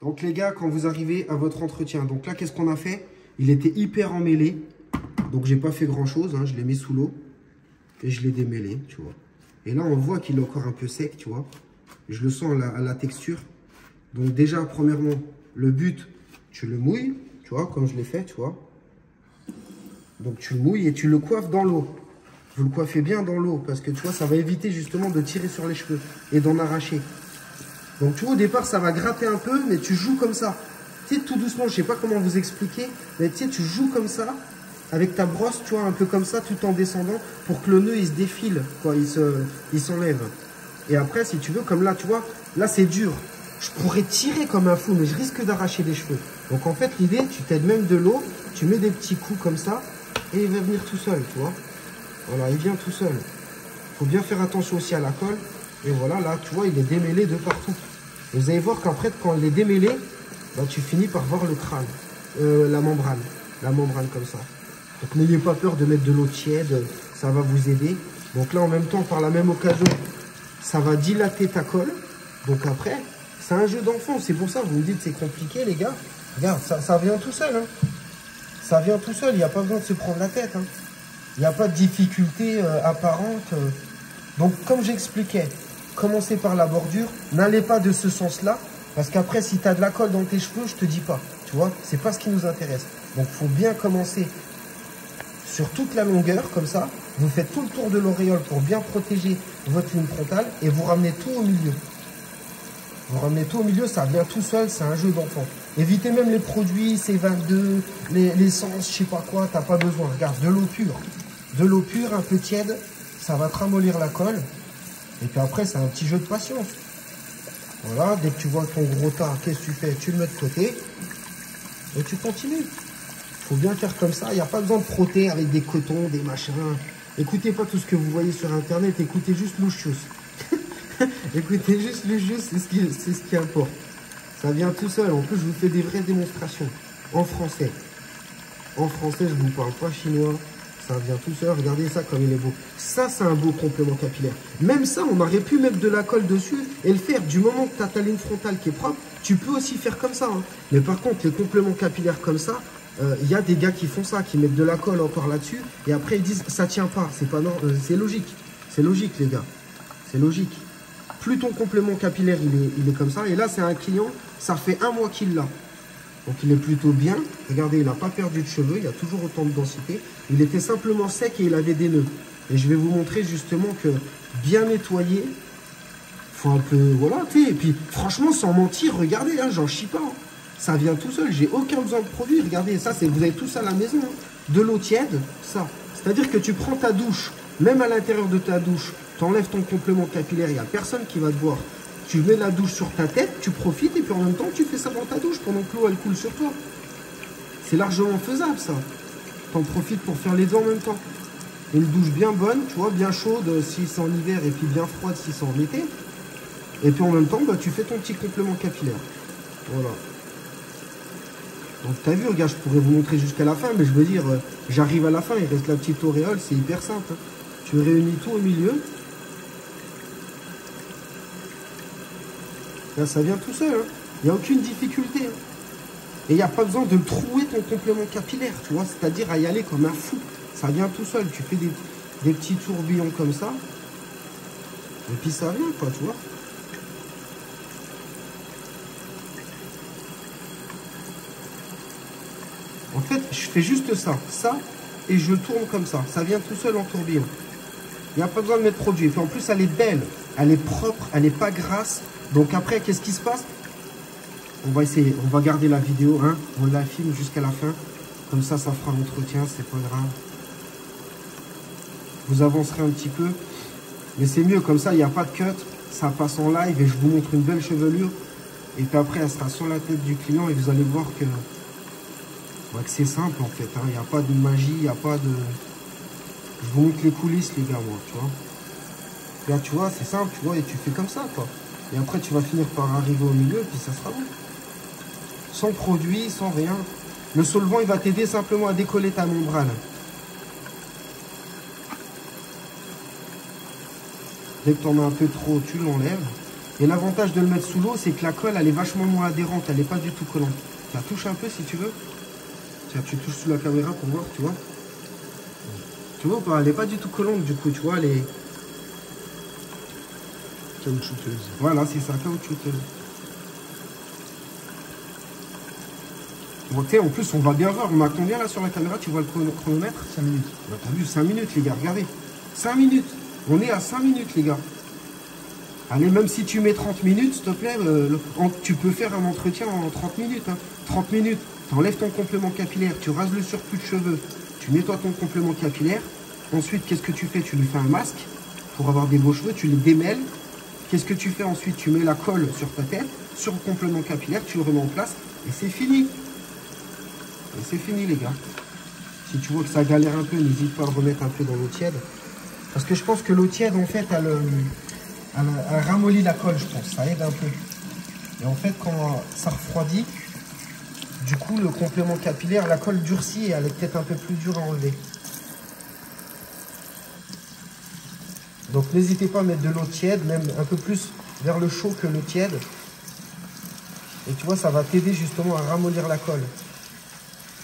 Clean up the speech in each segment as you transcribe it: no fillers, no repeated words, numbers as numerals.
Donc les gars, quand vous arrivez à votre entretien, donc là, qu'est-ce qu'on a fait? Il était hyper emmêlé. Donc j'ai pas fait grand-chose, hein, je l'ai mis sous l'eau. Et je l'ai démêlé, tu vois. Et là, on voit qu'il est encore un peu sec, tu vois. Je le sens à la texture. Donc déjà, premièrement, le but, tu le mouilles, tu vois, comme je l'ai fait, tu vois. Donc tu le mouilles et tu le coiffes dans l'eau. Vous le coiffez bien dans l'eau parce que tu vois, ça va éviter justement de tirer sur les cheveux et d'en arracher. Donc tu vois, au départ, ça va gratter un peu, mais tu joues comme ça. Tu sais, tout doucement, je sais pas comment vous expliquer, mais tu sais, tu joues comme ça, avec ta brosse, tu vois, un peu comme ça, tout en descendant, pour que le nœud, il se défile, quoi, il s'enlève. Et après, si tu veux, comme là, tu vois, là, c'est dur. Je pourrais tirer comme un fou, mais je risque d'arracher les cheveux. Donc en fait, l'idée, tu t'aides même de l'eau, tu mets des petits coups comme ça, et il va venir tout seul, tu vois. Voilà, il vient tout seul. Il faut bien faire attention aussi à la colle. Et voilà, là, tu vois, il est démêlé de partout. Et vous allez voir qu'après, quand il est démêlé, bah, tu finis par voir le crâne, la membrane comme ça. Donc n'ayez pas peur de mettre de l'eau tiède, ça va vous aider. Donc là, en même temps, par la même occasion, ça va dilater ta colle. Donc après, c'est un jeu d'enfant. C'est pour ça, vous me dites c'est compliqué, les gars. Regarde, ça vient tout seul. Hein. Ça vient tout seul, il n'y a pas besoin de se prendre la tête. Hein. Il n'y a pas de difficulté apparente. Donc, comme j'expliquais, commencez par la bordure. N'allez pas de ce sens-là. Parce qu'après, si tu as de la colle dans tes cheveux, je te dis pas. Tu vois, c'est pas ce qui nous intéresse. Donc, il faut bien commencer sur toute la longueur, comme ça. Vous faites tout le tour de l'auréole pour bien protéger votre ligne frontale. Et vous ramenez tout au milieu. Vous ramenez tout au milieu, ça vient tout seul, c'est un jeu d'enfant. Évitez même les produits, C22, l'essence, je sais pas quoi, t'as pas besoin. Regarde, de l'eau pure. De l'eau pure, un peu tiède, ça va te ramollir la colle. Et puis après, c'est un petit jeu de patience. Voilà, dès que tu vois ton gros tas, qu'est-ce que tu fais? Tu le mets de côté et tu continues. Faut bien faire comme ça, il n'y a pas besoin de frotter avec des cotons, des machins. Écoutez pas tout ce que vous voyez sur Internet, écoutez juste Louchius. Écoutez juste Louchius, c'est ce qui importe. Ça vient tout seul. En plus, je vous fais des vraies démonstrations en français. En français, je vous parle pas chinois. Ça vient tout seul. Regardez ça comme il est beau. Ça, c'est un beau complément capillaire. Même ça, on aurait pu mettre de la colle dessus et le faire. Du moment que tu as ta ligne frontale qui est propre, tu peux aussi faire comme ça. Hein. Mais par contre, les compléments capillaires comme ça, y a des gars qui font ça, qui mettent de la colle encore là-dessus. Et après, ils disent, ça tient pas. C'est pas c'est logique. C'est logique, les gars. C'est logique. Plus ton complément capillaire, il est comme ça. Et là, c'est un client, ça fait 1 mois qu'il l'a. Donc il est plutôt bien. Regardez, il n'a pas perdu de cheveux, il y a toujours autant de densité. Il était simplement sec et il avait des nœuds. Et je vais vous montrer justement que bien nettoyer, faut un peu, voilà, tu sais. Et puis franchement, sans mentir, regardez, hein, j'en chie pas. Hein. Ça vient tout seul, j'ai aucun besoin de produit. Regardez, ça, vous avez tout ça à la maison. Hein. De l'eau tiède, ça. C'est-à-dire que tu prends ta douche, même à l'intérieur de ta douche, tu enlèves ton complément capillaire, il n'y a personne qui va te voir. Tu mets la douche sur ta tête, tu profites et puis en même temps, tu fais ça dans ta douche pendant que l'eau, elle coule sur toi. C'est largement faisable, ça. T'en profites pour faire les deux en même temps. Une douche bien bonne, tu vois, bien chaude si c'est en hiver et puis bien froide si c'est en été. Et puis en même temps, bah, tu fais ton petit complément capillaire. Voilà. Donc t'as vu, regarde, je pourrais vous montrer jusqu'à la fin, mais je veux dire, j'arrive à la fin, il reste la petite auréole, c'est hyper simple. Hein. Tu réunis tout au milieu. Là, ça vient tout seul. Hein. Il n'y a aucune difficulté. Hein. Et il n'y a pas besoin de trouer ton complément capillaire, tu vois, c'est-à-dire à y aller comme un fou. Ça vient tout seul. Tu fais des petits tourbillons comme ça. Et puis ça vient, quoi, tu vois. En fait, je fais juste ça, et je tourne comme ça. Ça vient tout seul en tourbillon. Il n'y a pas besoin de mettre produit. Et puis en plus, elle est belle, elle est propre, elle n'est pas grasse. Donc après, qu'est-ce qui se passe? On va essayer, on va garder la vidéo, hein. On la filme jusqu'à la fin. Comme ça, ça fera l'entretien, c'est pas grave. Vous avancerez un petit peu. Mais c'est mieux, comme ça, il n'y a pas de cut. Ça passe en live et je vous montre une belle chevelure. Et puis après, elle sera sur la tête du client et vous allez voir que c'est simple en fait. Il n'y a pas de magie, il n'y a pas de... Je vous montre les coulisses, les gars, moi, tu vois. Là, tu vois, c'est simple, tu vois, et tu fais comme ça, quoi. Et après, tu vas finir par arriver au milieu, puis ça sera bon. Sans produit, sans rien. Le solvant, il va t'aider simplement à décoller ta membrane. Dès que tu en as un peu trop, tu l'enlèves. Et l'avantage de le mettre sous l'eau, c'est que la colle, elle est vachement moins adhérente, elle n'est pas du tout collante. Tu la touches un peu si tu veux. Tiens, tu touches sous la caméra pour voir, tu vois. Tu vois ou pas, elle n'est pas du tout collante du coup, tu vois, elle est... Caoutchouteuse. Voilà, c'est ça, caoutchouteuse. Bon, en plus, on va bien voir. On a combien là sur la caméra? Tu vois le chronomètre? 5 minutes. T'as vu, 5 minutes, les gars, regardez. 5 minutes. On est à 5 minutes, les gars. Allez, même si tu mets 30 minutes, s'il te plaît, tu peux faire un entretien en 30 minutes. Hein. 30 minutes, tu enlèves ton complément capillaire, tu rases le surplus de cheveux, tu nettoies ton complément capillaire. Ensuite, qu'est-ce que tu fais? Tu lui fais un masque pour avoir des beaux cheveux, tu les démêles. Qu'est-ce que tu fais ensuite? Tu mets la colle sur ta tête, sur le complément capillaire, tu le remets en place et c'est fini. Et c'est fini, les gars. Si tu vois que ça galère un peu, n'hésite pas à le remettre un peu dans l'eau tiède. Parce que je pense que l'eau tiède, en fait, elle ramollit la colle, je pense. Ça aide un peu. Et en fait, quand ça refroidit, du coup, le complément capillaire, la colle durcit et elle est peut-être un peu plus dure à enlever. Donc, n'hésitez pas à mettre de l'eau tiède, même un peu plus vers le chaud que l'eau tiède. Et tu vois, ça va t'aider justement à ramollir la colle.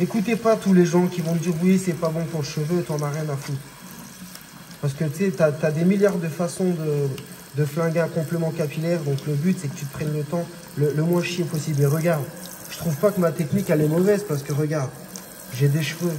Écoutez pas tous les gens qui vont te dire oui, c'est pas bon pour le cheveu, t'en as rien à foutre. Parce que tu sais, t'as des milliards de façons de flinguer un complément capillaire. Donc le but, c'est que tu te prennes le temps le moins chier possible. Et regarde, je trouve pas que ma technique, elle est mauvaise. Parce que regarde, j'ai des cheveux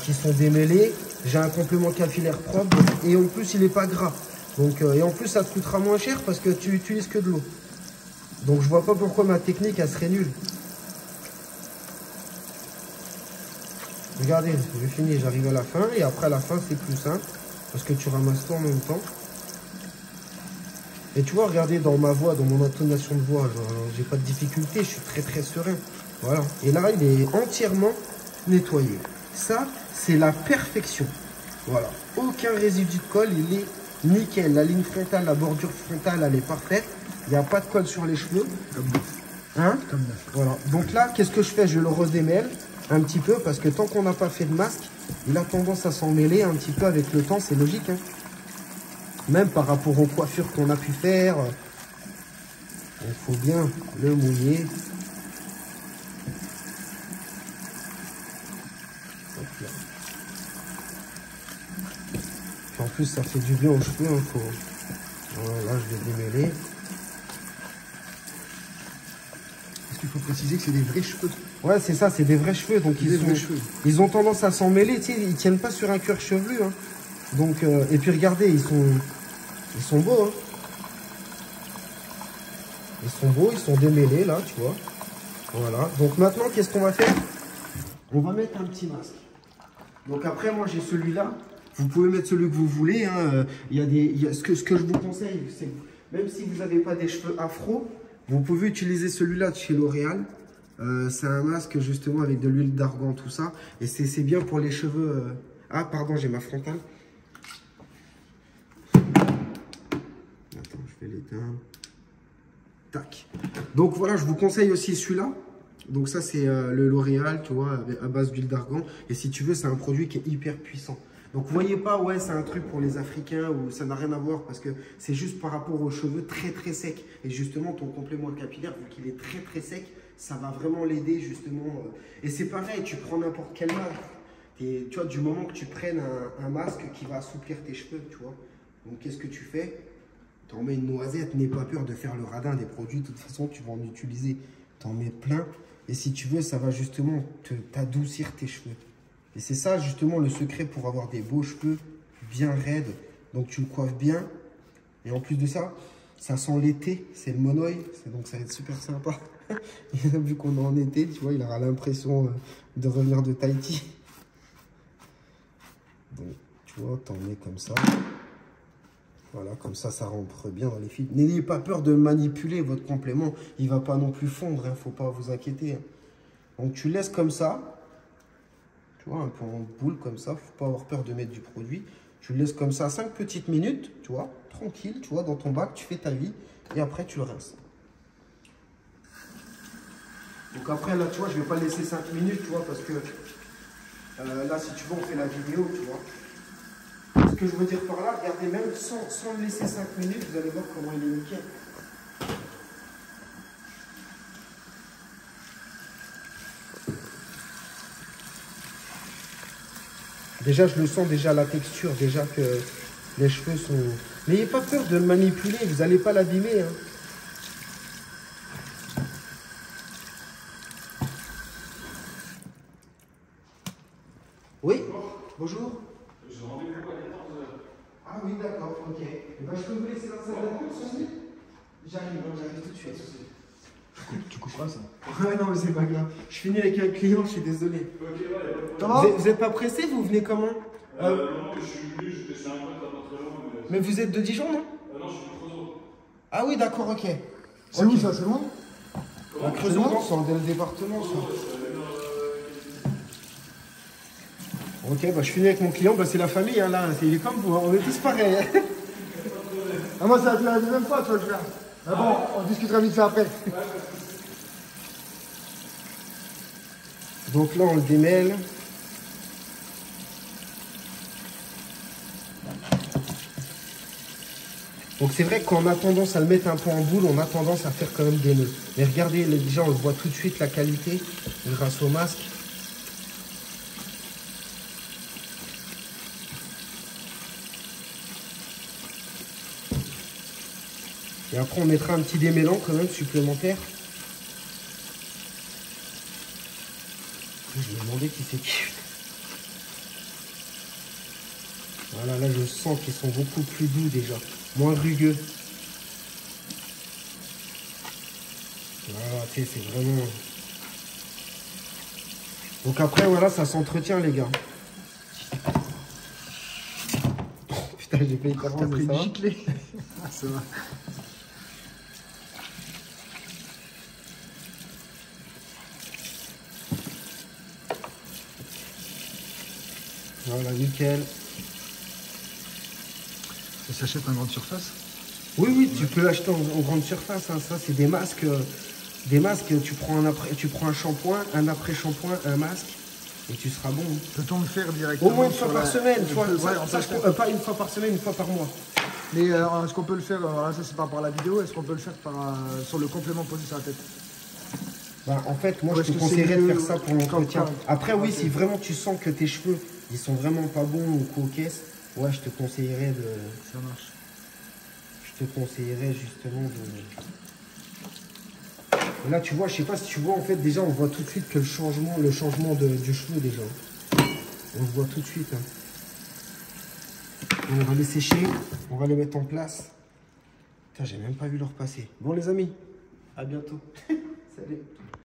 qui sont démêlés. J'ai un complément capillaire propre. Et en plus, il est pas gras. Donc, et en plus, ça te coûtera moins cher parce que tu utilises que de l'eau. Donc je vois pas pourquoi ma technique, elle serait nulle. Regardez, j'ai fini, j'arrive à la fin. Et après, à la fin, c'est plus simple. Parce que tu ramasses tout en même temps. Et tu vois, regardez dans ma voix, dans mon intonation de voix, j'ai pas de difficulté, je suis très très serein. Voilà. Et là, il est entièrement nettoyé. Ça, c'est la perfection. Voilà. Aucun résidu de colle, il est nickel. La ligne frontale, la bordure frontale, elle est parfaite. Il n'y a pas de colle sur les cheveux. Comme neuf. Hein? Comme neuf. Voilà. Donc là, qu'est-ce que je fais? Je le redémêle un petit peu parce que tant qu'on n'a pas fait de masque, il a tendance à s'en mêler un petit peu avec le temps, c'est logique. Hein. Même par rapport aux coiffures qu'on a pu faire, il faut bien le mouiller. Puis en plus, ça fait du bien aux cheveux. Hein, voilà, je vais démêler. Parce qu'il faut préciser que c'est des vrais cheveux. Ouais, c'est ça, c'est des vrais cheveux. Donc ils ont tendance à s'en mêler. Tu sais, ils tiennent pas sur un cuir chevelu. Hein. Donc, et puis regardez, ils sont beaux. Hein. Ils sont beaux, ils sont démêlés là, tu vois. Voilà. Donc maintenant, qu'est-ce qu'on va faire? On va mettre un petit masque. Donc après, moi j'ai celui-là. Vous pouvez mettre celui que vous voulez. Hein. Ce que je vous conseille, c'est que même si vous n'avez pas des cheveux afro, vous pouvez utiliser celui-là de chez L'Oréal. C'est un masque justement avec de l'huile d'argan, tout ça. Et c'est bien pour les cheveux. Ah, pardon, j'ai ma frontale. Attends, je vais l'éteindre. Tac. Donc voilà, je vous conseille aussi celui-là. Donc ça, c'est le L'Oréal, tu vois, à base d'huile d'argan. Et si tu veux, c'est un produit qui est hyper puissant. Donc, vous voyez pas, ouais, c'est un truc pour les Africains ou ça n'a rien à voir parce que c'est juste par rapport aux cheveux très très secs. Et justement, ton complément capillaire, vu qu'il est très très sec, ça va vraiment l'aider justement. Et c'est pareil, tu prends n'importe quel masque. Et, tu vois, du moment que tu prennes un masque qui va assouplir tes cheveux, tu vois. Donc, qu'est-ce que tu fais? Tu en mets une noisette, n'aie pas peur de faire le radin des produits. De toute façon, tu vas en utiliser. Tu en mets plein. Et si tu veux, ça va justement t'adoucir tes cheveux. Et c'est ça justement le secret pour avoir des beaux cheveux bien raides. Donc tu le coiffes bien. Et en plus de ça, ça sent l'été. C'est le monoeil. Donc ça va être super sympa. Vu qu'on est en été, tu vois, il aura l'impression de revenir de Tahiti. Donc tu vois, t'en mets comme ça. Voilà, comme ça, ça rentre bien dans les fils. N'ayez pas peur de manipuler votre complément. Il ne va pas non plus fondre, il ne faut pas vous inquiéter. Hein. Donc, tu laisses comme ça. Tu vois, un peu en boule comme ça. Il ne faut pas avoir peur de mettre du produit. Tu le laisses comme ça 5 petites minutes, tu vois, tranquille, tu vois, dans ton bac, tu fais ta vie. Et après, tu le rinces. Donc après, là, tu vois, je ne vais pas laisser 5 minutes, tu vois, parce que là, si tu veux, on fait la vidéo, tu vois. Ce que je veux dire par là, regardez, même sans le laisser 5 minutes, vous allez voir comment il est nickel. Déjà, je le sens déjà la texture, déjà que les cheveux sont... N'ayez pas peur de le manipuler, vous n'allez pas l'abîmer. Hein. Oui, bonjour. Je rendez-vous à 14h. Ah oui, d'accord, ok. Eh ben, je peux vous laisser dans la salle d'attente. J'arrive tout de suite. Tu couperas ça. Ouais, non, mais c'est pas grave. Je finis avec un client, je suis désolé. Ok, ouais, Ça va? Vous êtes pas pressé, vous venez comment non, je suis venu, j'étais chez un pote là pas très loin. Mais vous êtes de Dijon, non? Non, je suis de Creusot. Ah oui, d'accord, ok. C'est où ça? C'est loin? À Creusot, non, c'est dans le département, ça. Ok, bah je finis avec mon client, bah c'est la famille, hein, là, il est comme vous, hein, on est tous pareils. Hein. Ah, moi, c'est la deuxième fois, tu vois, je viens. Mais bon, on discutera vite fait après. Donc là, on le démêle. Donc c'est vrai qu'on a tendance à le mettre un peu en boule, on a tendance à faire quand même des nœuds. Mais regardez, déjà on le voit tout de suite la qualité grâce au masque. Et après on mettra un petit démêlant quand même supplémentaire. Je me demandais qui c'est qui. Voilà, là je sens qu'ils sont beaucoup plus doux déjà, moins rugueux. Voilà, tu sais, c'est vraiment... Donc après, voilà, ça s'entretient les gars. Oh, putain, j'ai failli T'as t'avancer, pris ça une va? giclée. Ah, ça va. Voilà, nickel. Ça s'achète en grande surface? Oui, oui, tu peux l'acheter en grande surface. Hein. Ça, c'est des masques. Des masques, tu prends un shampoing, un après-shampoing, un masque, et tu seras bon. Peut-on le faire directement? Au moins une fois par semaine, tu vois. Ouais, Pas une fois par semaine, une fois par mois. Mais est-ce qu'on peut le faire, ça c'est par rapport à la vidéo, est-ce qu'on peut le faire sur le complément posé sur la tête? Bah, en fait, moi, Ou je est-ce te que c'est conseillerais de mieux faire ça pour l'entretien. quand- Après, oui, ok. si vraiment tu sens que tes cheveux, ils sont vraiment pas bons ou coquesses, ouais, je te conseillerais de... Ça marche. Je te conseillerais justement de... Et là, tu vois, je sais pas si tu vois, en fait, déjà, on voit tout de suite que le changement du cheveu, déjà. On le voit tout de suite. Hein. On va les sécher, on va les mettre en place. Putain, j'ai même pas vu leur passer. Bon, les amis, à bientôt. Salut.